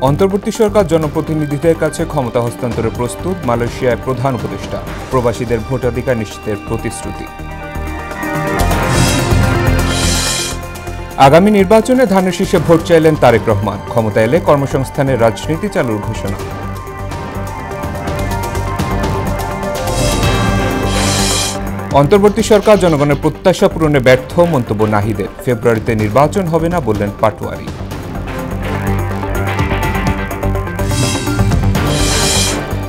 অন্তর্বর্তী সরকার জনপ্রতিনিধিদের কাছে ক্ষমতা হস্তান্তরে প্রস্তুত, মালয়েশিয়ায় প্রধান উপদেষ্টা। প্রবাসীদের ভোটাধিকার নিশ্চিতের প্রতিশ্রুতি। আগামী নির্বাচনে ধানের শীষে ভোট চাইলেন তারেক রহমান। ক্ষমতা এলে কর্মসংস্থানের রাজনীতি চালুর ঘোষণা। অন্তর্বর্তী সরকার জনগণের প্রত্যাশা পূরণে ব্যর্থ, মন্তব্য নাহিদের। ফেব্রুয়ারিতে নির্বাচন হবে না বললেন পাটোয়ারি।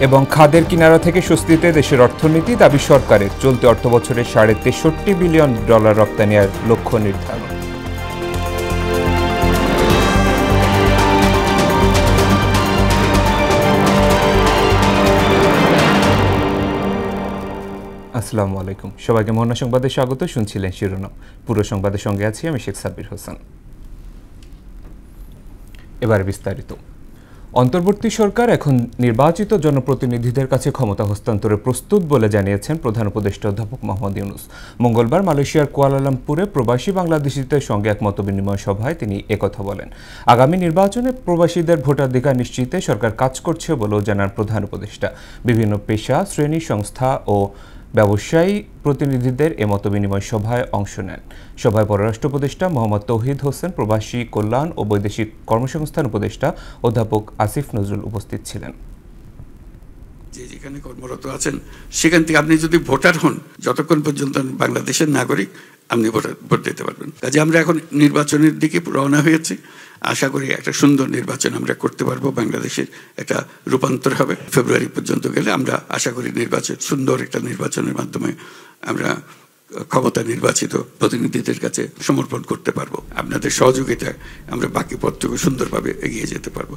এবং খাদের কিনারা থেকে স্বস্তিতে দেশের অর্থনীতি, দাবি সরকারের। চলতি অর্থবছরে $63 বিলিয়ন রপ্তানি আয়ের লক্ষ্য নির্ধারণ। আসসালামু আলাইকুম, সবাইকে মহনা সংবাদে স্বাগত। শুনছিলেন শিরোনাম, পুরো সংবাদের সঙ্গে আছি আমি শেখ সাব্বির হোসেন। এবার বিস্তারিত। অন্তর্বর্তী সরকার এখন নির্বাচিত জনপ্রতিনিধিদের কাছে ক্ষমতা হস্তান্তরে প্রস্তুত বলে জানিয়েছেন প্রধান উপদেষ্টা অধ্যাপক মোহাম্মদ ইউনূস। মঙ্গলবার মালয়েশিয়ার কুয়ালালামপুরে প্রবাসী বাংলাদেশিদের সঙ্গে এক মতবিনিময় সভায় তিনি একথা বলেন। আগামী নির্বাচনে প্রবাসীদের ভোটাধিকার নিশ্চিতে সরকার কাজ করছে বলেও জানান প্রধান উপদেষ্টা। বিভিন্ন পেশা, শ্রেণী, সংস্থা ও ব্যবসায়ী প্রতিনিধিদের এ মতবিনিময় সভায় অংশ নেন। সভায় পররাষ্ট্র উপদেষ্টা মোহাম্মদ তৌহিদ হোসেন, প্রবাসী কল্যাণ ও বৈদেশিক কর্মসংস্থান উপদেষ্টা অধ্যাপক আসিফ নজরুল উপস্থিত ছিলেন। যে যেখানে কর্মরত আছেন সেখান থেকে আপনি যদি ভোটার হন, যতক্ষণ পর্যন্ত বাংলাদেশের নাগরিক, আপনি ভোট দিতে পারবেন। কাজে আমরা এখন নির্বাচনের দিকে রওনা হয়েছি। আশা করি একটা সুন্দর নির্বাচন আমরা করতে পারবো। বাংলাদেশের একটা রূপান্তর হবে। ফেব্রুয়ারি পর্যন্ত গেলে আমরা আশা করি সুন্দর একটা নির্বাচনের মাধ্যমে আমরা ক্ষমতা নির্বাচিত প্রতিনিধিদের কাছে সমর্পণ করতে পারবো। আপনাদের সহযোগিতায় আমরা বাকি পথটুকু সুন্দরভাবে এগিয়ে যেতে পারবো।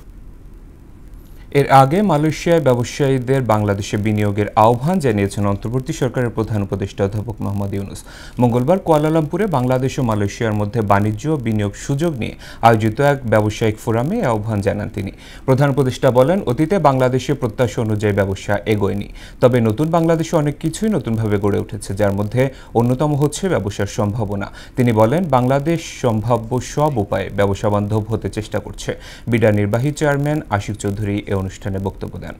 এর আগে মালয়েশিয়ায় ব্যবসায়ীদের বাংলাদেশে বিনিয়োগের আহ্বান জানিয়েছেন অন্তর্বর্তী সরকারের প্রধান উপদেষ্টা অধ্যাপক মোহাম্মদ ইউনূস। মঙ্গলবার কুয়ালালামপুরে বাংলাদেশ ও মালয়েশিয়ার মধ্যে বাণিজ্য ও বিনিয়োগ সুযোগ নিয়ে আয়োজিত এক ব্যবসায়িক ফোরামে এই আহ্বান জানান তিনি। প্রধান উপদেষ্টা বলেন, অতীতে বাংলাদেশের প্রত্যাশা অনুযায়ী ব্যবসা এগোয়নি, তবে নতুন বাংলাদেশে অনেক কিছুই নতুনভাবে গড়ে উঠেছে, যার মধ্যে অন্যতম হচ্ছে ব্যবসার সম্ভাবনা। তিনি বলেন, বাংলাদেশ সম্ভাব্য সব উপায়ে ব্যবসা বান্ধব হতে চেষ্টা করছে। বিডা নির্বাহী চেয়ারম্যান আশিক চৌধুরী অনুষ্ঠানে বক্তব্য দেন।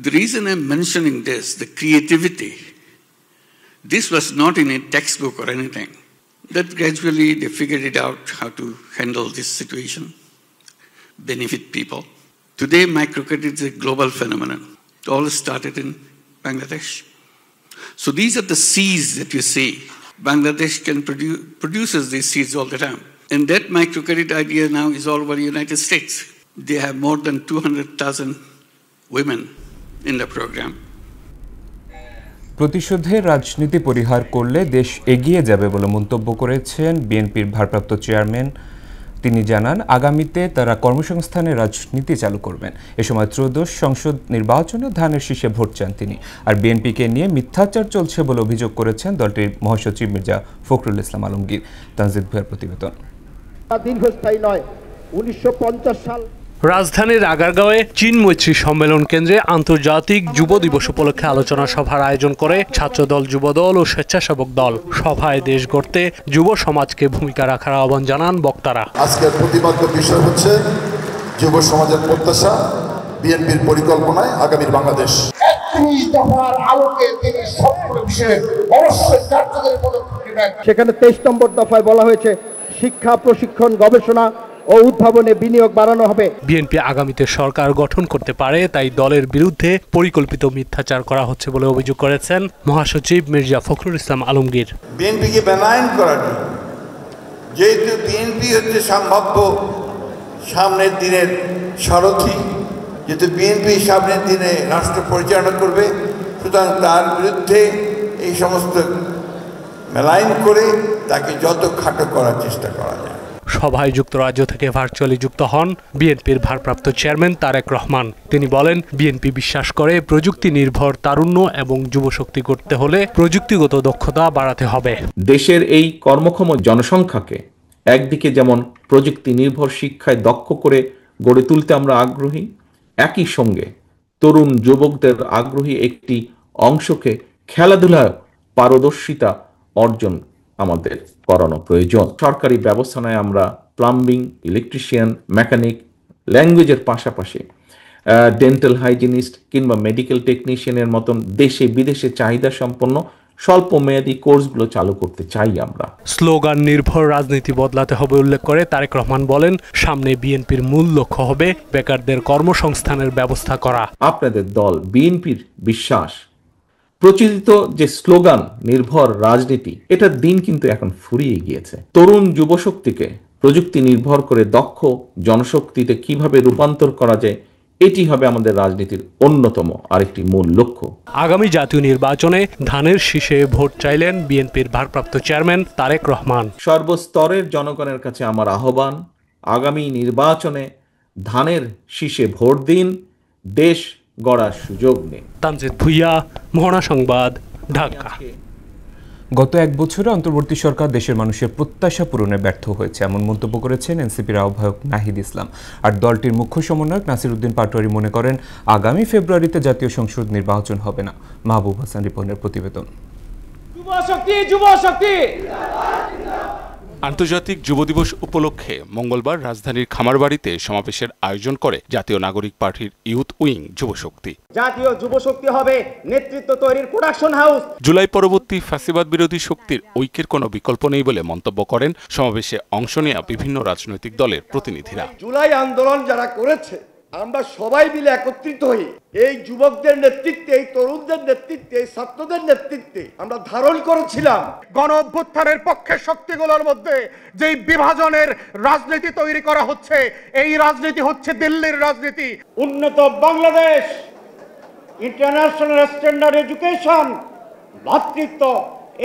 The reason I'm mentioning this, the creativity, this was not in a textbook or anything. That gradually they figured it out how to handle this situation, benefit people. Today microcredit is a global phenomenon. It all started in Bangladesh. So these are the seeds that you see. Bangladesh produces these seeds all the time. And that microcredit idea now is all over the United States. They have more than 200,000 women in the program. প্রতিশোধের রাজনীতি পরিহার করলে দেশ এগিয়ে যাবে বলে মন্তব্য করেছেন বিএনপির ভারপ্রাপ্ত চেয়ারম্যান। তিনি জানান, আগামীতে তারা কর্মসংস্থানের রাজনীতি চালু করবেন। এ সময় ত্রয়োদশ সংসদ নির্বাচনে ধানের শীষে ভোট চান তিনি। আর বিএনপিকে নিয়ে মিথ্যাচার চলছে বলে অভিযোগ করেছেন দলটির মহাসচিব মির্জা ফখরুল ইসলাম আলমগীর। তানজিদ ভাইয়ের প্রতিবেদন। দীর্ঘস্থায়ী নয়, 1950 সাল রাজধানীর আগারগাঁওয়ে চীন মৈত্রী সম্মেলন কেন্দ্রে আন্তর্জাতিক যুব দিবস উপলক্ষে আলোচনা সভার আয়োজন করে ছাত্রদল, যুবদল ও স্বেচ্ছাসেবক দল। সভায় দেশ গড়তে যুব সমাজকে ভূমিকা রাখার আহ্বান জানান বক্তারা। আজকের প্রতিপাদ্য বিষয় হচ্ছে যুব সমাজের প্রত্যাশা, বিএনপির পরিকল্পনায় আগামীর বাংলাদেশ। 31 দফার আলোকে তিনি সবগুলো বিষয়ে অবশ্যই কার্যকরী পদক্ষেপ নেবেন। সেখানে 23 নম্বর দফায় বলা হয়েছে, শিক্ষা, প্রশিক্ষণ, গবেষণা ও উদ্ভাবনে বিনিয়োগ বাড়ানো হবে। বিএনপি আগামীতে সরকার গঠন করতে পারে, তাই দলের বিরুদ্ধে পরিকল্পিত মিথ্যাচার করা হচ্ছে বলে অভিযোগ করেছেন মহাসচিব মির্জা ফখরুল ইসলাম আলমগীর। বিএনপিকে বেনাইন করার জন্য, যেহেতু বিএনপি হচ্ছে সম্ভাব্য সামনের দিনের সারথি, যেহেতু বিএনপি সামনের দিনে রাষ্ট্র পরিচালনা করবে, সুতরাং তার বিরুদ্ধে এই সমস্ত মেলাইন করে তাকে যত খাটো করার চেষ্টা করা যায়। সভায় যুক্তরাজ্য থেকে ভার্চুয়ালি যুক্ত হন বিএনপির ভারপ্রাপ্ত চেয়ারম্যান তারেক রহমান। তিনি বলেন, বিএনপি বিশ্বাস করে প্রযুক্তি নির্ভর তারুণ্য এবং যুবশক্তি গড়তে হলে প্রযুক্তিগত দক্ষতা বাড়াতে হবে। দেশের এই কর্মক্ষম জনসংখ্যাকে একদিকে যেমন প্রযুক্তি নির্ভর শিক্ষায় দক্ষ করে গড়ে তুলতে আমরা আগ্রহী, একই সঙ্গে তরুণ যুবকদের আগ্রহী একটি অংশকে খেলাধুলায় পারদর্শিতা অর্জন আমাদের করানো প্রয়োজন। সরকারি ব্যবস্থায় আমরা প্লাম্বিং, ইলেকট্রিশিয়ান, মেকানিক, ল্যাঙ্গুয়েজের পাশাপাশি ডেন্টাল হাইজিনিস্ট কিংবা মেডিকেল টেকনিশিয়ানের মতন দেশে বিদেশে চাহিদা সম্পন্ন স্বল্প মেয়াদী কোর্সগুলো চালু করতে চাই আমরা। স্লোগান নির্ভর রাজনীতি বদলাতে হবে উল্লেখ করে তারেক রহমান বলেন, সামনে বিএনপির মূল লক্ষ্য হবে বেকারদের কর্মসংস্থানের ব্যবস্থা করা। আপনাদের দল বিএনপির বিশ্বাস প্রচলিত যে স্লোগান নির্ভর রাজনীতি, এটার দিন কিন্তু এখন ফুরিয়ে গিয়েছে। তরুণ যুবশক্তিকে প্রযুক্তি নির্ভর করে দক্ষ জনশক্তিতে কিভাবে রূপান্তর করা যায়, এটি হবে আমাদের রাজনীতির অন্যতম আরেকটি মূল লক্ষ্য। আগামী জাতীয় নির্বাচনে ধানের শীষে ভোট চাইলেন বিএনপির ভারপ্রাপ্ত চেয়ারম্যান তারেক রহমান। সর্বস্তরের জনগণের কাছে আমার আহ্বান, আগামী নির্বাচনে ধানের শীষে ভোট দিন, দেশ গড়ার সুযোগ নিন। তানজিদ ভুইয়া, মোহনা সংবাদ, ঢাকা। গত এক বছরে অন্তর্বর্তী সরকার দেশের মানুষের প্রত্যাশা পূরণে ব্যর্থ হয়েছে, এমন মন্তব্য করেছেন এনসিপির আহ্বায়ক নাহিদ ইসলাম। আর দলটির মুখ্য সমন্বয়ক নাসির উদ্দিন পাটোয়ারি মনে করেন আগামী ফেব্রুয়ারিতে জাতীয় সংসদ নির্বাচন হবে না। মাহবুব হাসান রিপনের প্রতিবেদন। আন্তর্জাতিক যুব দিবস উপলক্ষে মঙ্গলবার রাজধানীর খামারবাড়িতে সমাবেশের আয়োজন করে জাতীয় নাগরিক পার্টির ইউথ উইং যুবশক্তি। জাতীয় যুবশক্তি হবে নেতৃত্ব তৈরির প্রোডাকশন হাউস। জুলাই পরবর্তী ফ্যাসিবাদ বিরোধী শক্তির ঐক্যের কোনো বিকল্প নেই বলে মন্তব্য করেন সমাবেশে অংশ নেওয়া বিভিন্ন রাজনৈতিক দলের প্রতিনিধিরা। জুলাই আন্দোলন যারা করেছে, আমরা সবাই মিলে একত্রিত হই এই যুবকদের নেতৃত্বে, এই তরুণদের নেতৃত্বে, এই ছাত্রদের নেতৃত্বে আমরা ধারণ করেছিলাম গণ অভ্যুত্থানের পক্ষের শক্তিগুলোর মধ্যে যেই বিভাজনের রাজনীতি তৈরি করা হচ্ছে, এই রাজনীতি হচ্ছে দিল্লির রাজনীতি। উন্নত বাংলাদেশ, ইন্টারন্যাশনাল স্ট্যান্ডার্ড এডুকেশন, ভ্রাতৃত্ব,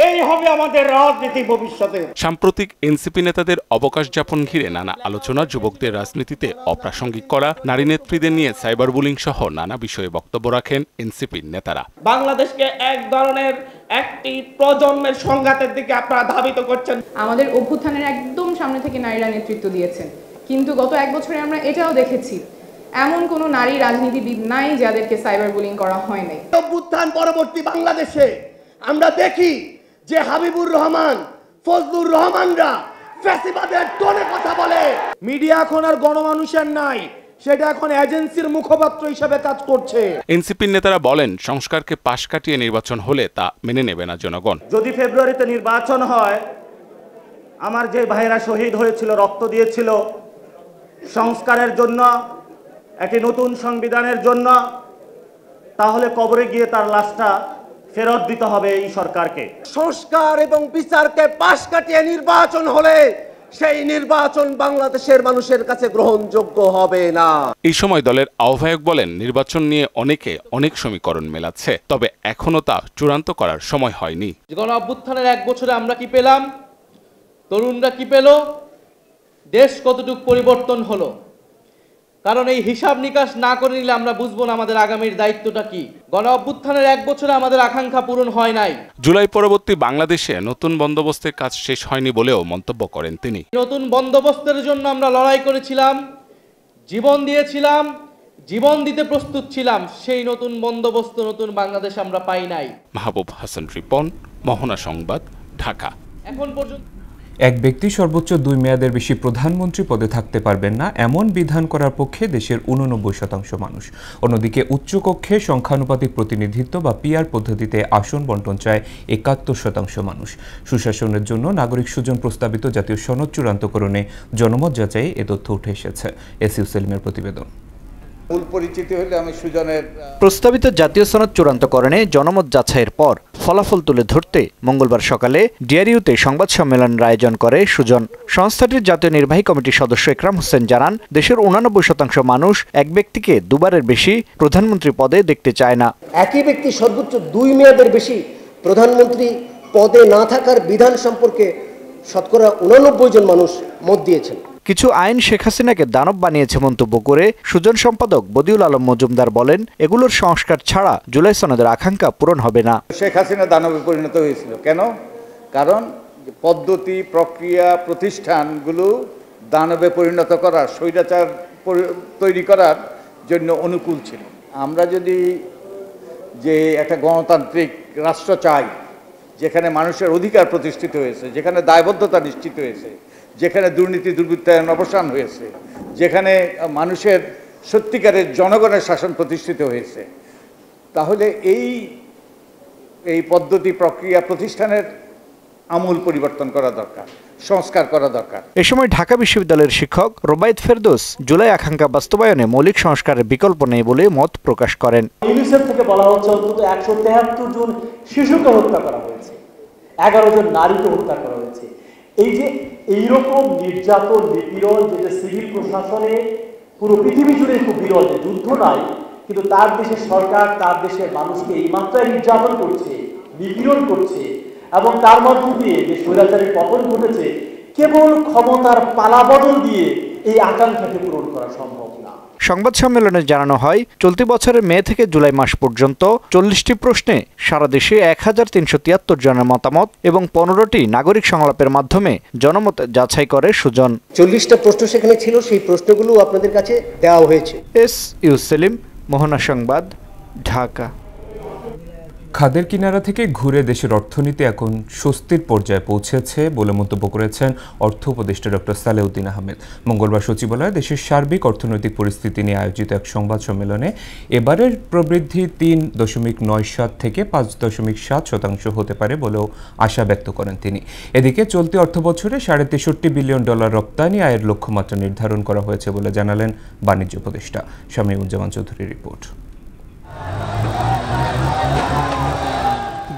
এই হবে আমাদের রাজনীতি ভবিষ্যতে। সাম্প্রতিক এনসিপি নেতাদের অবকাশ যাপন ঘিরে নানা আলোচনা, যুবকদের রাজনীতিতে অপ্রাসঙ্গিক করা, নারী নেত্রীদের নিয়ে সাইবার বুলিং সহ নানা বিষয়ে বক্তব্য রাখেন এনসিপির নেতারা। বাংলাদেশকে এক ধরনের একটি প্রজন্মের সংঘাতের দিকে আপনারা ধাবিত করছেন। আমাদের অভ্যুত্থানের একদম সামনে থেকে নারীরা নেতৃত্ব দিয়েছেন, কিন্তু গত এক বছরে আমরা এটাও দেখেছি এমন কোনো নারী রাজনীতিবিদ নাই যাদেরকে সাইবার বুলিং করা হয় নাই। অভ্যুত্থান পরবর্তী বাংলাদেশে আমরা দেখি যে হাবিবুর রহমান, ফজলুর রহমানরা ফ্যাসিবাদের টোনে কথা বলে। মিডিয়া এখন আর গণমানুষের নাই, সেটা এখন এজেন্সির মুখপাত্র হিসেবে কাজ করছে। এনসিপির নেতারা বলেন, সংস্কারকে পাশ কাটিয়ে নির্বাচন হলে তা মেনে নেবে না জনগণ। যদি ফেব্রুয়ারিতে নির্বাচন হয়, আমার যে ভাইরা শহীদ হয়েছিল, রক্ত দিয়েছিল সংস্কারের জন্য, একটি নতুন সংবিধানের জন্য, তাহলে কবরে গিয়ে তার লাশটা ফেরত দিতে হবে এই সরকারকে। সংস্কার এবং বিচারকে পাশ কাটিয়ে নির্বাচন হলে সেই নির্বাচন বাংলাদেশের মানুষের কাছে গ্রহণযোগ্য হবে না। এই সময় দলের আহ্বায়ক বলেন, নির্বাচন নিয়ে অনেকে অনেক সমীকরণ মেলাচ্ছে, তবে এখনো তা চূড়ান্ত করার সময় হয়নি। গণ অভ্যুত্থানের এক বছরে আমরা কি পেলাম, তরুণরা কি পেল, দেশ কতটুকু পরিবর্তন হলো, কারণ এই হিসাব নিকাশ না করে নিলে আমরা বুঝবো না আমাদের আগামীর দায়িত্বটা কি। গণ অভ্যুত্থানের এক বছরে আমাদের আকাঙ্ক্ষা পূরণ হয় নাই। জুলাই পরবর্তী বাংলাদেশে নতুন বন্দোবস্তের কাজ শেষ হয়নি বলেও মন্তব্য করেন তিনি। নতুন বন্দোবস্তের জন্য আমরা লড়াই করেছিলাম, জীবন দিয়েছিলাম, জীবন দিতে প্রস্তুত ছিলাম, সেই নতুন বন্দোবস্ত, নতুন বাংলাদেশ আমরা পাই নাই। মাহবুব হাসান রিপন, মোহনা সংবাদ, ঢাকা। এখন পর্যন্ত এক ব্যক্তি সর্বোচ্চ 2 মেয়াদের বেশি প্রধানমন্ত্রী পদে থাকতে পারবেন না, এমন বিধান করার পক্ষে দেশের 89% মানুষ। অন্যদিকে উচ্চকক্ষে সংখ্যানুপাতিক প্রতিনিধিত্ব বা পিআর পদ্ধতিতে আসন বন্টন চায় 71% মানুষ। সুশাসনের জন্য নাগরিক সুজন প্রস্তাবিত জাতীয় সনদ চূড়ান্তকরণে জনমত যাচাই এ তথ্য উঠে এসেছে। এসইউ সেলিমের প্রতিবেদন। মূল পরিচিতি হলে আমি সুজনের প্রস্তাবিত জাতীয় সনদ চূড়ান্তকরণে জনমত যাচাইয়ের পর ফলাফল তুলে ধরতে মঙ্গলবার সকালে ডিআরইউতে সংবাদ সম্মেলনের আয়োজন করে সুজন। সংস্থাটির জাতীয় নির্বাহী কমিটির সদস্য একরাম হোসেন জানান, দেশের 89% মানুষ এক ব্যক্তিকে দুবারের বেশি প্রধানমন্ত্রী পদে দেখতে চায় না। একই ব্যক্তি সর্বোচ্চ 2 মেয়াদের বেশি প্রধানমন্ত্রী পদে না থাকার বিধান সম্পর্কে শতকরা 89 জন মানুষ মত দিয়েছেন। কিছু আইন শেখ হাসিনাকে দানব বানিয়েছে মন্তব্য করে সুজন সম্পাদক বদিউল আলম মজুমদার বলেন, এগুলোর সংস্কার ছাড়া জুলাই সনদের আকাঙ্ক্ষা পূরণ হবে না। শেখ হাসিনা দানবে পরিণত হয়েছিল কেন? কারণ পদ্ধতি, প্রক্রিয়া, প্রতিষ্ঠানগুলো দানবে পরিণত করার, স্বৈরাচার তৈরি করার জন্য অনুকূল ছিল। আমরা যদি যে একটা গণতান্ত্রিক রাষ্ট্র চাই, যেখানে মানুষের অধিকার প্রতিষ্ঠিত হয়েছে, যেখানে দায়বদ্ধতা নিশ্চিত হয়েছে, যেখানে দুর্নীতি দুর্বৃত্তায়ন অবসান হয়েছে, যেখানে মানুষের সত্যিকারের জনগণের শাসন প্রতিষ্ঠিত হয়েছে, তাহলে এই পদ্ধতি প্রক্রিয়া প্রতিষ্ঠানের আমূল পরিবর্তন করা দরকার, সংস্কার করা দরকার। এ সময় ঢাকা বিশ্ববিদ্যালয়ের শিক্ষক রোবায়েত ফেরদৌস জুলাই আকাঙ্ক্ষা বাস্তবায়নে মৌলিক সংস্কারের বিকল্প নেই বলে মত প্রকাশ করেন। ইউনিসেফ থেকে বলা হচ্ছে অন্তত 173 জন শিশুকে হত্যা করা হয়েছে, 11 জন নারীকে হত্যা করা হয়েছে। এই যে এইরকম নির্যাতন নিপীড়ন, যেটা সিভিল প্রশাসনে পুরো পৃথিবী জুড়ে খুব বিরল, যুদ্ধ নাই, কিন্তু তার দেশের সরকার তার দেশের মানুষকে এই মাত্রায় নির্যাতন করছে, নিপীড়ন করছে, এবং তার মধ্য দিয়ে যে স্বৈরাচারের পতন ঘটেছে, কেবল ক্ষমতার পালাবদল দিয়ে এই আকাঙ্ক্ষাকে পূরণ করা সম্ভব না। সংবাদ সম্মেলনে জানানো হয়, চলতি বছরের মে থেকে জুলাই মাস পর্যন্ত 40টি প্রশ্নে সারা দেশে 1373 জনের মতামত এবং 15টি নাগরিক সংলাপের মাধ্যমে জনমত যাচাই করে সুজন। 40টা প্রশ্ন সেখানে ছিল, সেই প্রশ্নগুলো আপনাদের কাছে দেওয়া হয়েছে। ইউ সেলিম, মোহনা সংবাদ, ঢাকা। খাদের কিনারা থেকে ঘুরে দেশের অর্থনীতি এখন স্বস্তির পর্যায়ে পৌঁছেছে বলে মন্তব্য করেছেন অর্থ উপদেষ্টা ডক্টর সালেউদ্দিন আহমেদ। মঙ্গলবার সচিবালয়ে দেশের সার্বিক অর্থনৈতিক পরিস্থিতি নিয়ে আয়োজিত এক সংবাদ সম্মেলনে এবারের প্রবৃদ্ধি 3.97 থেকে 5.7% হতে পারে বলেও আশা ব্যক্ত করেন তিনি। এদিকে চলতি অর্থবছরে $63 বিলিয়ন রপ্তানি আয়ের লক্ষ্যমাত্রা নির্ধারণ করা হয়েছে বলে জানালেন বাণিজ্য উপদেষ্টা শামীউজ্জামান চৌধুরীর রিপোর্ট।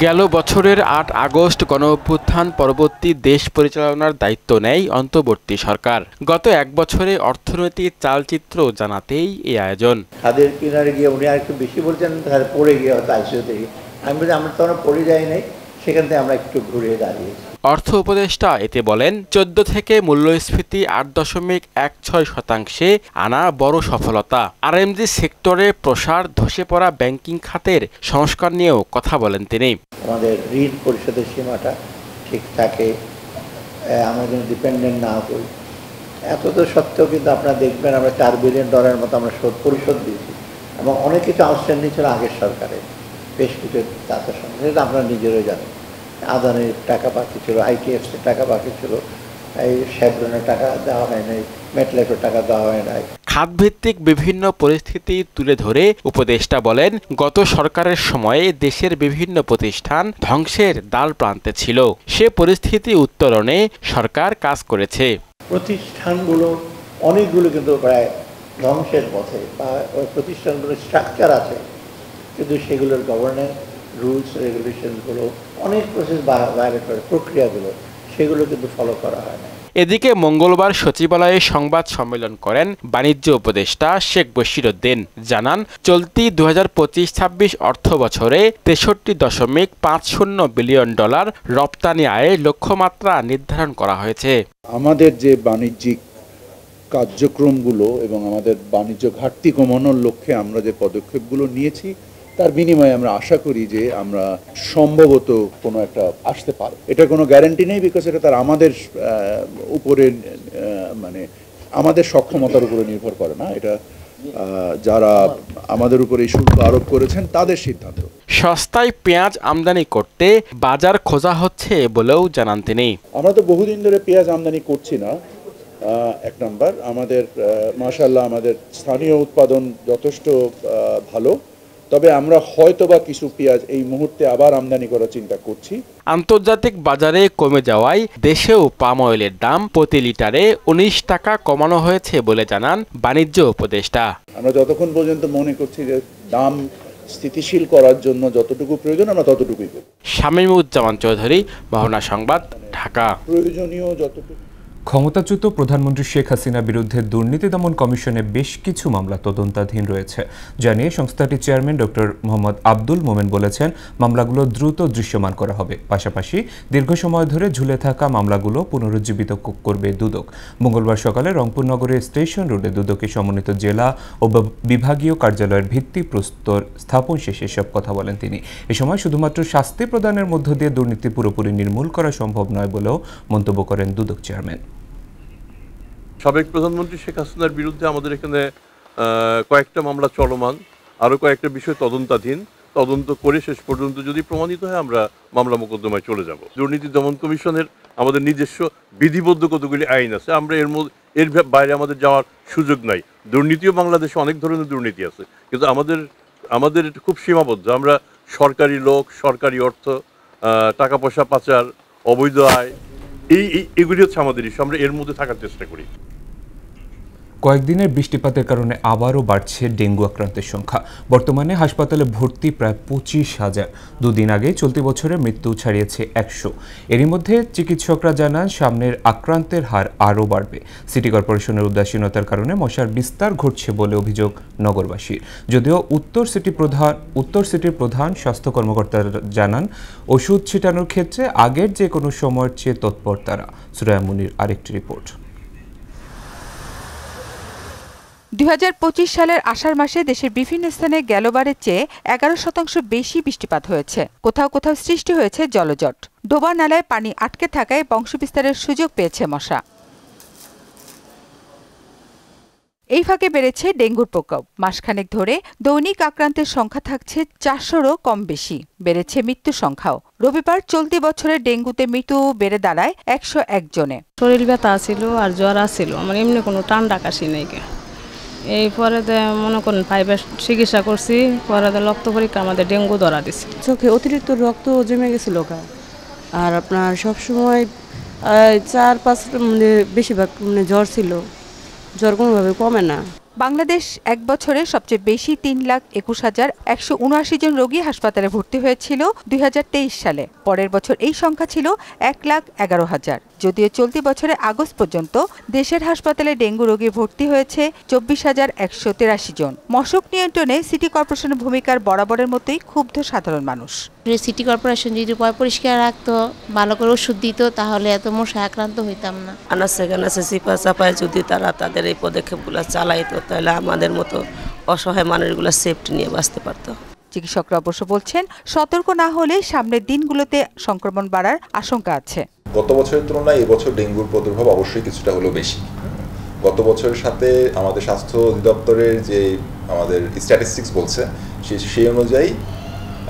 গেল বছরের 8 আগস্ট গণঅভ্যুত্থান পরবর্তী দেশ পরিচালনার দায়িত্ব নেয় অন্তর্বর্তী সরকার। গত এক বছরে অর্থনৈতিক চালচিত্র জানাতেই এই আয়োজন। খাদের কিনারে গিয়ে উনি আর একটু বেশি বলছেন, পড়ে গিয়ে হয়তো আইসিইউ থেকে। আমি বলি আমরা তো পড়ে যাই নাই, সেখান থেকে আমরা একটু ঘুরে দাঁড়িয়েছি। অর্থ উপদেষ্টা এতে বলেন, 14 থেকে মূল্যস্ফীতি 8.16% আনা বড় সফলতা। আরএমজি সেক্টরে প্রসার, ধসে পড়া ব্যাংকিং খাতের সংস্কার নিয়েও কথা বলেন তিনি। আমাদের ঋণ পরিশোধের সীমাটা ঠিক থাকে, আমরা যেন ডিপেন্ডেন্ট না করি। এত তো সত্ত্বেও কিন্তু আপনারা দেখবেন আমরা $4 বিলিয়ন মতো আমরা পরিশোধ দিয়েছি, এবং অনেক কিছু আউটস্ট্যান্ডিং ছিল আগের সরকারের, বেশ কিছু তাদের সঙ্গে, সেটা আপনারা নিজেরাই জানেন। আদানির টাকা বাকি ছিল, আইটিএফসির টাকা বাকি ছিল, এই শেভরনের টাকা দেওয়া হয় নাই, মেটলাইফের টাকা দেওয়া হয় নাই। খাতভিত্তিক বিভিন্ন পরিস্থিতি তুলে ধরে উপদেষ্টা বলেন, গত সরকারের সময়ে দেশের বিভিন্ন প্রতিষ্ঠান ধ্বংসের দ্বার প্রান্তে ছিল। সে পরিস্থিতি উত্তরণে সরকার কাজ করেছে। প্রতিষ্ঠানগুলো অনেকগুলো কিন্তু প্রায় ধ্বংসের পথে, বা ওই প্রতিষ্ঠানগুলোর স্ট্রাকচার আছে, কিন্তু সেগুলোর গভর্নেন্স, রুলস রেগুলেশনগুলো, অনেক প্রসেস ভায়োলেট করে, প্রক্রিয়াগুলো সেগুলো কিন্তু ফলো করা হয় না। এদিকে মঙ্গলবার সচিবালয়ে সংবাদ সম্মেলন করেন বাণিজ্য উপদেষ্টা শেখ বশিরউদ্দিন। জানান, চলতি 2025-26 অর্থ বছরে $63.50 বিলিয়ন রপ্তানি আয়ের লক্ষ্যমাত্রা নির্ধারণ করা হয়েছে। আমাদের যে বাণিজ্যিক কার্যক্রমগুলো এবং আমাদের বাণিজ্য ঘাটতি কমানোর লক্ষ্যে আমরা যে পদক্ষেপগুলো নিয়েছি, তার বিনিময়ে আমরা আশা করি যে আমরা সম্ভবত কোনো একটা আসতে পারে। এটা কোনো গ্যারান্টি নেই, বিকজ এটা তার আমাদের উপরে, মানে আমাদের সক্ষমতার উপরে নির্ভর করে না। এটা যারা আমাদের উপরে এই শুল্ক আরোপ করেছেন তাদের সিদ্ধান্ত। সস্তায় পেঁয়াজ আমদানি করতে বাজার খোঁজা হচ্ছে বলেও জানান তিনি। আমরা তো বহুদিন ধরে পেঁয়াজ আমদানি করছি না। এক নম্বর, আমাদের মাশাআল্লাহ আমাদের স্থানীয় উৎপাদন যথেষ্ট ভালো, তবে আমরা হয়তোবা কিছু পেঁয়াজ এই মুহূর্তে আবার আমদানি করার চিন্তা করছি। আন্তর্জাতিক বাজারে কমে যাওয়ায় দেশেও পাম অয়েলের দাম প্রতি লিটারে 19 টাকা কমানো হয়েছে বলে জানান বাণিজ্য উপদেষ্টা। আমরা যতক্ষণ পর্যন্ত মনে করছি যে দাম স্থিতিশীল করার জন্য যতটুকু প্রয়োজন আমরা ততটুকুই করব। শামীমুজ্জামান চৌধুরী, মোহনা সংবাদ, ঢাকা। প্রয়োজনীয় যতটুকু। ক্ষমতাচ্যুত প্রধানমন্ত্রী শেখ হাসিনার বিরুদ্ধে দুর্নীতি দমন কমিশনে বেশ কিছু মামলা তদন্তাধীন রয়েছে জানিয়ে সংস্থাটির চেয়ারম্যান ডক্টর মোহাম্মদ আব্দুল মোমেন বলেছেন, মামলাগুলো দ্রুত দৃশ্যমান করা হবে। পাশাপাশি দীর্ঘ সময় ধরে ঝুলে থাকা মামলাগুলো পুনরুজ্জীবিত করবে দুদক। মঙ্গলবার সকালে রংপুর নগরের স্টেশন রোডে দুদকের সমন্বিত জেলা ও বিভাগীয় কার্যালয়ের ভিত্তিপ্রস্তর স্থাপন শেষে এসব কথা বলেন তিনি। এ সময় শুধুমাত্র শাস্তি প্রদানের মধ্য দিয়ে দুর্নীতি পুরোপুরি নির্মূল করা সম্ভব নয় বলেও মন্তব্য করেন দুদক চেয়ারম্যান। সাবেক প্রধানমন্ত্রী শেখ হাসিনার বিরুদ্ধে আমাদের এখানে কয়েকটা মামলা চলমান, আরও কয়েকটা বিষয় তদন্তাধীন। তদন্ত করে শেষ পর্যন্ত যদি প্রমাণিত হয় আমরা মামলা মোকদ্দমায় চলে যাব। দুর্নীতি দমন কমিশনের আমাদের নিজস্ব বিধিবদ্ধ কতগুলি আইন আছে, আমরা এর বাইরে আমাদের যাওয়ার সুযোগ নাই। দুর্নীতিও বাংলাদেশে অনেক ধরনের দুর্নীতি আছে, কিন্তু আমাদের খুব সীমাবদ্ধ। আমরা সরকারি লোক, সরকারি অর্থ, টাকা পয়সা পাচার, অবৈধ আয়, এগুলি হচ্ছে আমাদের ইস্যু। আমরা এর মধ্যে থাকার চেষ্টা করি। কয়েকদিনের বৃষ্টিপাতের কারণে আবারও বাড়ছে ডেঙ্গু আক্রান্তের সংখ্যা। বর্তমানে হাসপাতালে ভর্তি প্রায় 25,000। দুদিন আগে চলতি বছরে মৃত্যু ছাড়িয়েছে 100। এরই মধ্যে চিকিৎসকরা জানান সামনের আক্রান্তের হার আরও বাড়বে। সিটি কর্পোরেশনের উদাসীনতার কারণে মশার বিস্তার ঘটছে বলে অভিযোগ নগরবাসীর। যদিও উত্তর সিটির প্রধান স্বাস্থ্য কর্মকর্তা জানান ওষুধ ছিটানোর ক্ষেত্রে আগের যে কোনো সময়ের চেয়ে তৎপর তারা। সুরায়া মুনির আরেকটি রিপোর্ট। 2025 সালের আষাঢ় মাসে দেশের বিভিন্ন স্থানে গেলবারের চেয়ে 11% বেশি বৃষ্টিপাত হয়েছে। কোথাও কোথাও সৃষ্টি হয়েছে জলজট। ডোবা নালায় পানি আটকে থাকায় বংশবিস্তারের সুযোগ পেয়েছে মশা। এই ফাঁকে বেড়েছে ডেঙ্গুর প্রকোপ। মাসখানেক ধরে দৈনিক আক্রান্তের সংখ্যা থাকছে 400-রও কম বেশি। বেড়েছে মৃত্যুর সংখ্যাও। রবিবার চলতি বছরের ডেঙ্গুতে মৃত্যু বেড়ে দাঁড়ায় 101 জনে। শরীর ব্যথা ছিল আর জ্বর ছিল, আমার এমনি কোনো ঠান্ডা কাশি নেই। এই পরে মনে করেন প্রাইভেট চিকিৎসা করছি, পরে রক্ত পরীক্ষা আমাদের ডেঙ্গু ধরা দিছে। চোখে অতিরিক্ত রক্ত জমে গেছিল, আর আপনার সবসময় 4-5 বেশিরভাগ জ্বর ছিল, জ্বর কোনোভাবে কমে না। বাংলাদেশ এক বছরে সবচেয়ে বেশি 3,21,179 জন রোগী হাসপাতালে ভর্তি হয়েছিল 2023 সালে। পরের বছর এই সংখ্যা ছিল 1,11,000। যদিও চলতি বছরে আগস্ট পর্যন্ত দেশের হাসপাতালে ডেঙ্গু রোগী ভর্তি হয়েছে 24,183 জন। মশক নিয়ন্ত্রণে সিটি কর্পোরেশনের ভূমিকার বরাবরের মতোই ক্ষুব্ধ সাধারণ মানুষ। সিটি কর্পোরেশন যদি পরিষ্কার রাখতো, ভালো করে ওষুধ দিত, তাহলে এত মশা আক্রান্ত হইতাম না। আনাচে চিপা চাপায় যদি তারা তাদের এই পদক্ষেপগুলো চালাইতো, তাহলে আমাদের মতো অসহায় মানুষগুলো সেফটি নিয়ে বাঁচতে পারতো। চিকিৎসকরা অবশ্য বলছেন, সতর্ক না হলে সামনের দিনগুলোতে সংক্রমণ বাড়ার আশঙ্কা আছে। গত বছরের তুলনায় এবছর ডেঙ্গুর প্রাদুর্ভাব অবশ্যই কিছুটা হলেও বেশি। গত বছরের সাথে আমাদের স্বাস্থ্য অধিদপ্তরের যে আমাদের স্ট্যাটিস্টিক্স বলছে, সেই অনুযায়ী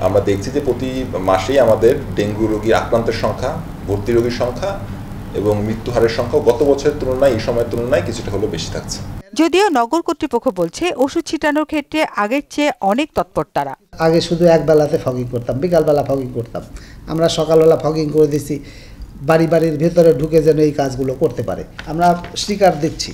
আমরা দেখছি যে প্রতি মাসেই আমাদের ডেঙ্গু রোগীর আক্রান্তের সংখ্যা, ভর্তি রোগীর সংখ্যা এবং মৃত্যু হারের সংখ্যা গত বছরের তুলনায় এই সময়ের তুলনায় কিছুটা হলেও বেশি থাকছে। যদিও নগর কর্তৃপক্ষ বলছে ওষুধ ছিটানোর ক্ষেত্রে আগের চেয়ে অনেক তৎপর তারা। আগে শুধু এক বেলাতে ফগিং করতাম, বিকালবেলা ফগিং করতাম, আমরা সকালবেলা ফগিং করে দিচ্ছি, বাড়ির ভেতরে ঢুকে যেন এই কাজগুলো করতে পারে। আমরা স্টিকার দিচ্ছি,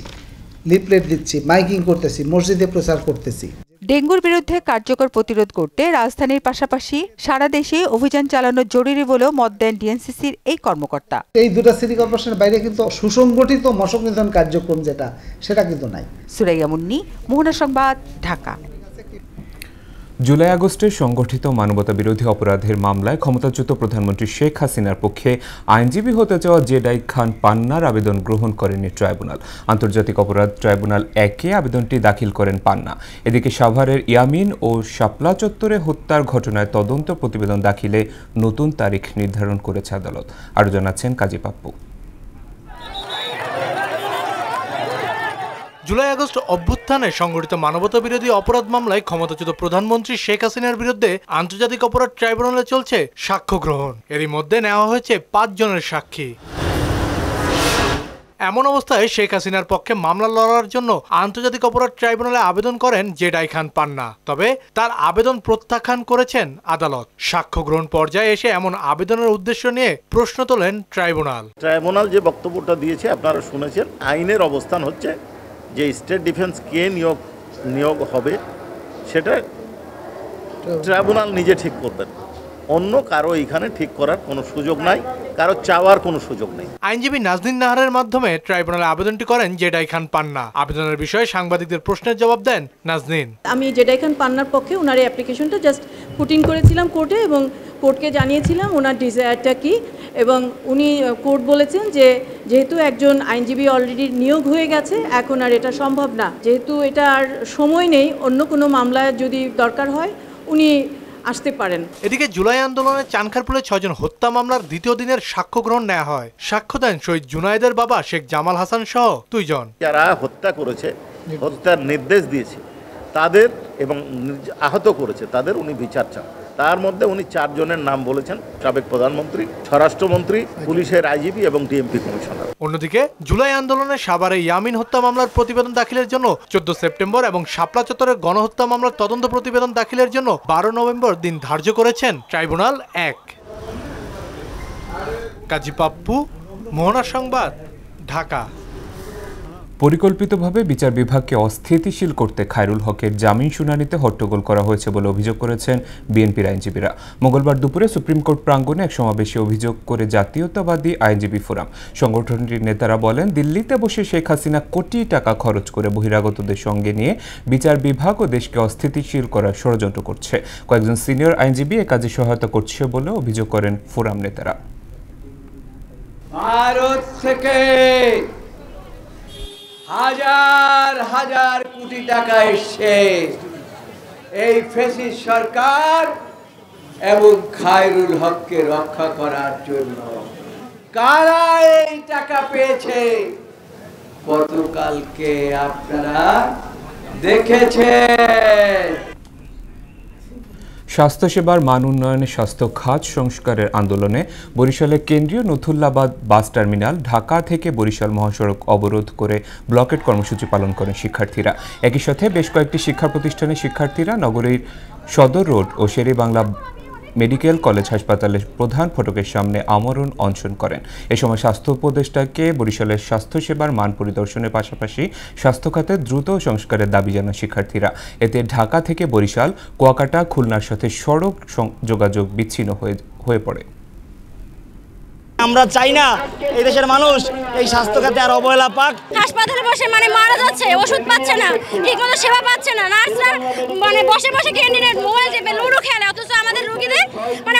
লিফলেট দিচ্ছি, মাইকিং করতেছি, মসজিদে প্রচার করতেছি। ডেঙ্গুর বিরুদ্ধে কার্যকর প্রতিরোধ করতে রাজধানীর পাশাপাশি সারা দেশে অভিযান চালানো জরুরি বলেও মত দেন ডিএনসিসির এই কর্মকর্তা। এই দুটো সিটি কর্পোরেশনের বাইরে কিন্তু সুসংগঠিত মশক নিধন কার্যক্রম সেটা কিন্তু নাই। সুরাইয়া মুন্নি, মোহনা সংবাদ, ঢাকা। জুলাই আগস্টে সংগঠিত মানবতা বিরোধী অপরাধের মামলায় ক্ষমতাচ্যুত প্রধানমন্ত্রী শেখ হাসিনার পক্ষে আইনজীবী হতে চাওয়া জেডাই খান পান্নার আবেদন গ্রহণ করেনি ট্রাইব্যুনাল। আন্তর্জাতিক অপরাধ ট্রাইব্যুনাল 1-এ আবেদনটি দাখিল করেন পান্না। এদিকে সাভারের ইয়ামিন ও শাপলা চত্বরে হত্যার ঘটনায় তদন্ত প্রতিবেদন দাখিলে নতুন তারিখ নির্ধারণ করেছে আদালত। আরও জানাচ্ছেন কাজী পাপ্পু। জুলাই আগস্ট অভ্যুত্থানে সংগঠিত মানবতা বিরোধী অপরাধ মামলায় ক্ষমতাচ্যুত প্রধানমন্ত্রী শেখ হাসিনার বিরুদ্ধে আন্তর্জাতিক অপরাধ ট্রাইব্যুনালে চলছে সাক্ষ্য গ্রহণ। এরই মধ্যে নেওয়া হয়েছে 5 জনের সাক্ষী। এমন অবস্থায় শেখ হাসিনার পক্ষে মামলা লড়ার জন্য আন্তর্জাতিক অপরাধ ট্রাইব্যুনালে আবেদন করেন জেডাই খান পান্না। তবে তার আবেদন প্রত্যাখ্যান করেছেন আদালত। সাক্ষ্য গ্রহণ পর্যায়ে এসে এমন আবেদনের উদ্দেশ্য নিয়ে প্রশ্ন তোলেন ট্রাইব্যুনাল। ট্রাইব্যুনাল যে বক্তব্যটা দিয়েছে আপনারা শুনেছেন। আইনের অবস্থান হচ্ছে যে স্টেট ডিফেন্স কে নিয়োগ হবে সেটা ট্রাইব্যুনাল নিজে ঠিক করবেন। অন্য কারো এখানে ঠিক করার কোনো সুযোগ নাই, কারো চাওয়ার কোনো সুযোগ নেই। আইনজীবী নাজনীন নাহারের মাধ্যমে ট্রাইব্যুনালে আবেদনটি করেন জেডাই খান পান্না। আবেদনের বিষয়ে সাংবাদিকদের প্রশ্নের জবাব দেন নাজনীন। আমি জেডাই খান পান্নার পক্ষে ওনার এই অ্যাপ্লিকেশনটা জাস্ট পুটিং করেছিলাম কোর্টে এবং কোর্টকে জানিয়েছিলাম ওনার ডিজায়ারটা কি, এবং উনি কোর্ট বলেছেন যে যেহেতু একজন আইনজীবী অলরেডি নিয়োগ হয়ে গেছে, এখন আর এটা সম্ভব না, যেহেতু এটা আর সময় নেই, অন্য কোনো মামলায় যদি দরকার হয় উনি আসতে পারেন। এদিকে জুলাই আন্দোলনে চানখারপুলে 6 জন হত্যা মামলার দ্বিতীয় দিনের সাক্ষ্য গ্রহণ নেওয়া হয়। সাক্ষ্য দেন শহীদ জুনায়েদের বাবা শেখ জামাল হাসান সহ 2 জন। যারা হত্যা করেছে, হত্যার নির্দেশ দিয়েছে তাদের এবং আহত করেছে তাদের উনি বিচার চান। তার মধ্যে উনি 4 জনের নাম বলেছেন, সাবেক প্রধানমন্ত্রী, স্বরাষ্ট্রমন্ত্রী, পুলিশের আইজিপি এবং ডিএমপি কমিশনার। অন্যদিকে জুলাই আন্দোলনে সাভারে ইয়ামিন হত্যা মামলার প্রতিবেদন দাখিলের জন্য 14 সেপ্টেম্বর এবং শাপলা চত্বরের গণহত্যা মামলার তদন্ত প্রতিবেদন দাখিলের জন্য 12 নভেম্বর দিন ধার্য করেছেন ট্রাইব্যুনাল 1। কাজী পাপ্পু, মোহনা সংবাদ, ঢাকা। পরিকল্পিতভাবে বিচার বিভাগকে অস্থিতিশীল করতে খায়রুল হকের জামিন শুনানিতে হট্টগোল করা হয়েছে বলে অভিযোগ করেছেন বিএনপির আইনজীবীরা। মঙ্গলবার দুপুরে সুপ্রিম কোর্ট প্রাঙ্গণে এক সমাবেশে অভিযোগ করে জাতীয়তাবাদী আইনজীবী ফোরাম সংগঠনটির নেতারা বলেন, দিল্লিতে বসে শেখ হাসিনা কোটি টাকা খরচ করে বহিরাগতদের সঙ্গে নিয়ে বিচার বিভাগ ও দেশকে অস্থিতিশীল করার ষড়যন্ত্র করছে। কয়েকজন সিনিয়র আইনজীবী এ কাজে সহায়তা করছে বলে অভিযোগ করেন ফোরাম নেতারা। ভারত থেকে হাজার হাজার কোটি টাকা এসছে এই ফ্যাসিস্ট সরকার এবং খায়রুল হককে রক্ষা করার জন্য। কারা এই টাকা পেয়েছে গতকালকে আপনারা দেখেছেন। স্বাস্থ্যসেবার মান উন্নয়নে স্বাস্থ্য খাত সংস্কারের আন্দোলনে বরিশালে কেন্দ্রীয় নথুল্লাবাদ বাস টার্মিনাল, ঢাকা থেকে বরিশাল মহাসড়ক অবরোধ করে ব্লকেট কর্মসূচি পালন করেন শিক্ষার্থীরা। একই সাথে বেশ কয়েকটি শিক্ষা প্রতিষ্ঠানের শিক্ষার্থীরা নগরীর সদর রোড ও শেরেবাংলা মেডিকেল কলেজ হাসপাতালের প্রধান ফটকের সামনে আমরণ অনশন করেন। এ সময় স্বাস্থ্য উপদেষ্টাকে বরিশালের স্বাস্থ্যসেবার মান পরিদর্শনের পাশাপাশি স্বাস্থ্য খাতে দ্রুত সংস্কারের দাবি জানান শিক্ষার্থীরা। এতে ঢাকা থেকে বরিশাল, কুয়াকাটা, খুলনার সাথে সড়ক যোগাযোগ বিচ্ছিন্ন হয়ে পড়ে। আমরা চাই না এই দেশের মানুষ এই স্বাস্থ্য খাতে আর অবহেলা পাক। হাসপাতালে বসে মারা যাচ্ছে, ওষুধ পাচ্ছে না, ঠিকমতো সেবা পাচ্ছে না। নার্সরা বসে বসে ক্যান্টিনে মোবাইল টিপে লুডো খেলে, অথচ আমাদের রোগীদের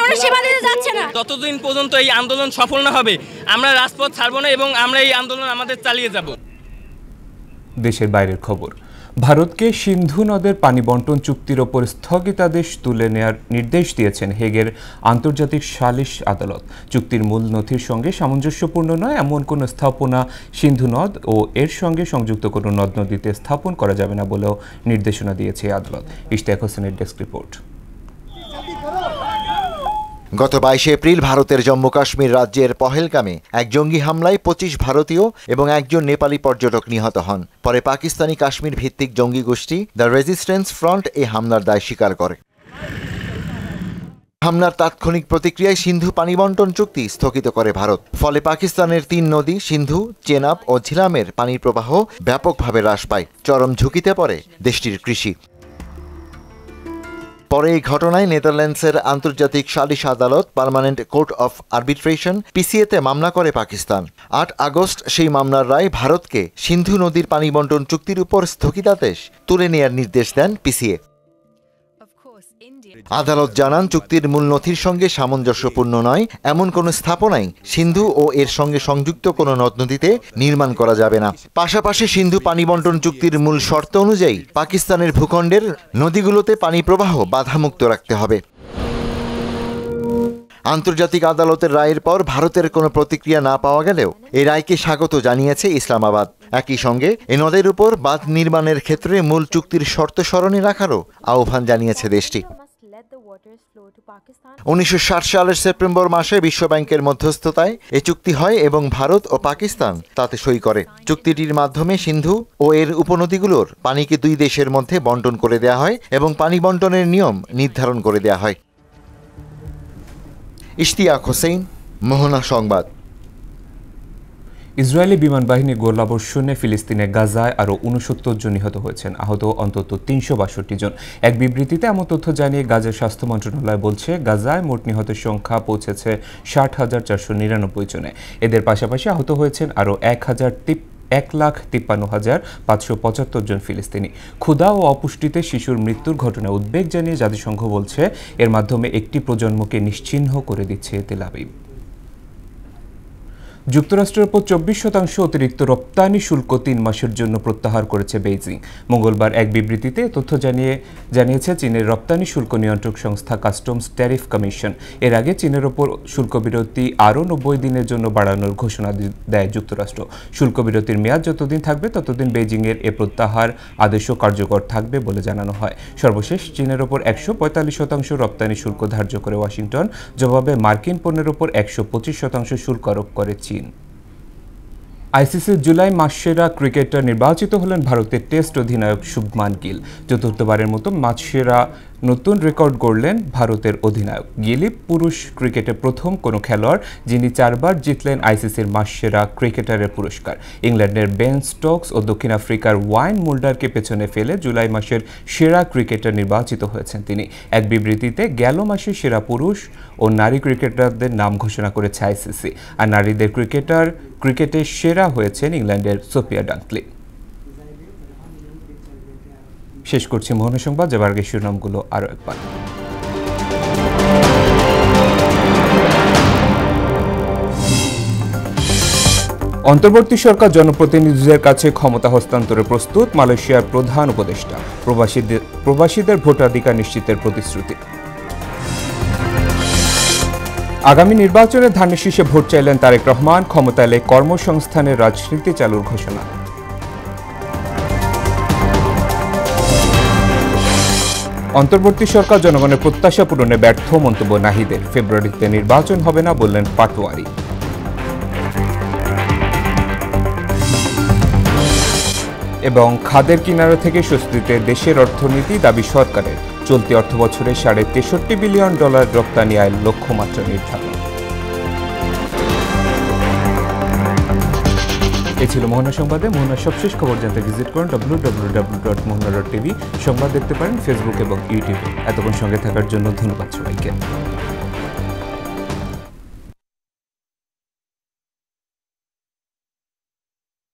ওরা সেবা দিতে যাচ্ছে না। যতদিন পর্যন্ত এই আন্দোলন সফল না হবে আমরা রাজপথ ছাড়বো না এবং আমরা এই আন্দোলন আমাদের চালিয়ে যাব। দেশের বাইরের খবর। ভারতকে সিন্ধু নদের পানি বন্টন চুক্তির ওপর স্থগিতাদেশ তুলে নেয়ার নির্দেশ দিয়েছেন হেগের আন্তর্জাতিক সালিশ আদালত। চুক্তির মূল নথির সঙ্গে সামঞ্জস্যপূর্ণ নয় এমন কোনো স্থাপনা সিন্ধু নদ ও এর সঙ্গে সংযুক্ত কোনো নদ নদীতে স্থাপন করা যাবে না বলেও নির্দেশনা দিয়েছে আদালত। ইশতিয়াক হোসেনের ডেস্ক রিপোর্ট। গত 22 এপ্রিল ভারতের জম্মু কাশ্মীর রাজ্যের পহেলগামে এক জঙ্গি হামলায় 25 ভারতীয় এবং একজন নেপালি পর্যটক নিহত হন। পরে পাকিস্তানি কাশ্মীর ভিত্তিক জঙ্গি গোষ্ঠী দ্য রেজিস্ট্যান্স ফ্রন্ট এই হামলার দায় স্বীকার করে। হামলার তাৎক্ষণিক প্রতিক্রিয়ায় সিন্ধু পানি বন্টন চুক্তি স্থগিত করে ভারত। ফলে পাকিস্তানের 3 নদী সিন্ধু, চেনাব ও ঝিলামের পানির প্রবাহ ব্যাপকভাবে হ্রাস পায়। চরম ঝুঁকিতে পড়ে দেশটির কৃষি। পরে এই ঘটনায় নেদারল্যান্ডসের আন্তর্জাতিক সালিশ আদালত পার্মানেন্ট কোর্ট অফ আর্বিট্রেশন পিসিএতে মামলা করে পাকিস্তান। 8 আগস্ট সেই মামলার রায় ভারতকে সিন্ধু নদীর পানি বন্টন চুক্তির উপর স্থগিতাদেশ তুলে নেয়ার নির্দেশ দেন পিসিএ। আদালত জানান, চুক্তির মূল নথির সঙ্গে সামঞ্জস্যপূর্ণ নয় এমন কোনো স্থাপনাই সিন্ধু ও এর সঙ্গে সংযুক্ত কোনো নদ নদীতে নির্মাণ করা যাবে না। পাশাপাশি সিন্ধু পানি বন্টন চুক্তির মূল শর্ত অনুযায়ী পাকিস্তানের ভূখণ্ডের নদীগুলোতে পানি প্রবাহ বাধামুক্ত রাখতে হবে। আন্তর্জাতিক আদালতের রায়ের পর ভারতের কোনো প্রতিক্রিয়া না পাওয়া গেলেও এই রায়কে স্বাগত জানিয়েছে ইসলামাবাদ। একই সঙ্গে এ নদের উপর বাঁধ নির্মাণের ক্ষেত্রে মূল চুক্তির শর্ত স্মরণে রাখারও আহ্বান জানিয়েছে দেশটি। 1960 সালের সেপ্টেম্বর মাসে বিশ্বব্যাংকের মধ্যস্থতায় এ চুক্তি হয় এবং ভারত ও পাকিস্তান তাতে সই করে। চুক্তিটির মাধ্যমে সিন্ধু ও এর উপনদীগুলোর পানিকে 2 দেশের মধ্যে বন্টন করে দেয়া হয় এবং পানি বন্টনের নিয়ম নির্ধারণ করে দেয়া হয়। ইশতিয়াক হোসেন, মোহনা সংবাদ। ইসরায়েলি বিমান বাহিনী গোলাবর্ষণে ফিলিস্তিনের গাজায় আরও 69 জন নিহত হয়েছেন, আহত অন্তত 362 জন। এক বিবৃতিতে এমন তথ্য জানিয়ে গাজার স্বাস্থ্য মন্ত্রণালয় বলছে, গাজায় মোট নিহতের সংখ্যা পৌঁছেছে 60,499 জনে। এদের পাশাপাশি আহত হয়েছেন আরও 1,53,575 জন ফিলিস্তিনি। ক্ষুধা ও অপুষ্টিতে শিশুর মৃত্যুর ঘটনায় উদ্বেগ জানিয়ে জাতিসংঘ বলছে, এর মাধ্যমে একটি প্রজন্মকে নিশ্চিহ্ন করে দিচ্ছে তেল আবিব। যুক্তরাষ্ট্রের উপর 24% অতিরিক্ত রপ্তানি শুল্ক 3 মাসের জন্য প্রত্যাহার করেছে বেইজিং। মঙ্গলবার এক বিবৃতিতে তথ্য জানিয়েছে চীনের রপ্তানি শুল্ক নিয়ন্ত্রক সংস্থা কাস্টমস ট্যারিফ কমিশন। এর আগে চীনের উপর শুল্ক বিরতি আরও 90 দিনের জন্য বাড়ানোর ঘোষণা দেয় যুক্তরাষ্ট্র। শুল্ক বিরতির মেয়াদ যতদিন থাকবে ততদিন বেইজিংয়ের এ প্রত্যাহার আদেশও কার্যকর থাকবে বলে জানানো হয়। সর্বশেষ চীনের উপর 145% রপ্তানি শুল্ক ধার্য করে ওয়াশিংটন, জবাবে মার্কিন পণ্যের উপর 125% শুল্ক আরোপ করে চীন। আইসিসির জুলাই মাসসেরা ক্রিকেটার নির্বাচিত হলেন ভারতের টেস্ট অধিনায়ক শুভমান গিল। চতুর্থবারের মতো মাসসেরা নতুন রেকর্ড গড়লেন ভারতের অধিনায়ক। গিলই পুরুষ ক্রিকেটে প্রথম কোনো খেলোয়াড় যিনি 4 বার জিতলেন আইসিসির মাসসেরা ক্রিকেটারের পুরস্কার। ইংল্যান্ডের বেন স্টোকস ও দক্ষিণ আফ্রিকার ওয়াইন মুল্ডারকে পেছনে ফেলে জুলাই মাসের সেরা ক্রিকেটার নির্বাচিত হয়েছেন তিনি। এক বিবৃতিতে গেল মাসে সেরা পুরুষ ও নারী ক্রিকেটারদের নাম ঘোষণা করেছে আইসিসি। আর নারীদের ক্রিকেটে সেরা হয়েছেন ইংল্যান্ডের সোফিয়া ডাঙ্কলি। শেষ করছি মোহনা সংবাদ, যাবার আগে শিরোনামগুলো আরও একবার। অন্তর্বর্তী সরকার জনপ্রতিনিধিদের কাছে ক্ষমতা হস্তান্তরে প্রস্তুত, মালয়েশিয়ার প্রধান উপদেষ্টা। প্রবাসীদের ভোটাধিকার নিশ্চিতের প্রতিশ্রুতি। আগামী নির্বাচনে ধানের শীষে ভোট চাইলেন তারেক রহমান, ক্ষমতা এলে কর্মসংস্থানের রাজনীতি চালুর ঘোষণা। অন্তর্বর্তী সরকার জনগণের প্রত্যাশা পূরণে ব্যর্থ, মন্তব্য নাহিদের। ফেব্রুয়ারিতে নির্বাচন হবে না বললেন পাটোয়ারি। এবং খাদের কিনারা থেকে স্বস্তিতে দেশের অর্থনীতি, দাবি সরকারের। চলতি অর্থবছরে $63 বিলিয়ন রপ্তানি আয়ের লক্ষ্যমাত্রা নির্ধারণ। এ ছিল মোহনা সংবাদে। মোহনার সবশেষ খবর জানতে ভিজিট করুন www.mohana.tv। সংবাদ দেখতে পারেন ফেসবুক এবং ইউটিউবে। এতক্ষণ সঙ্গে থাকার জন্য ধন্যবাদ সবাইকে।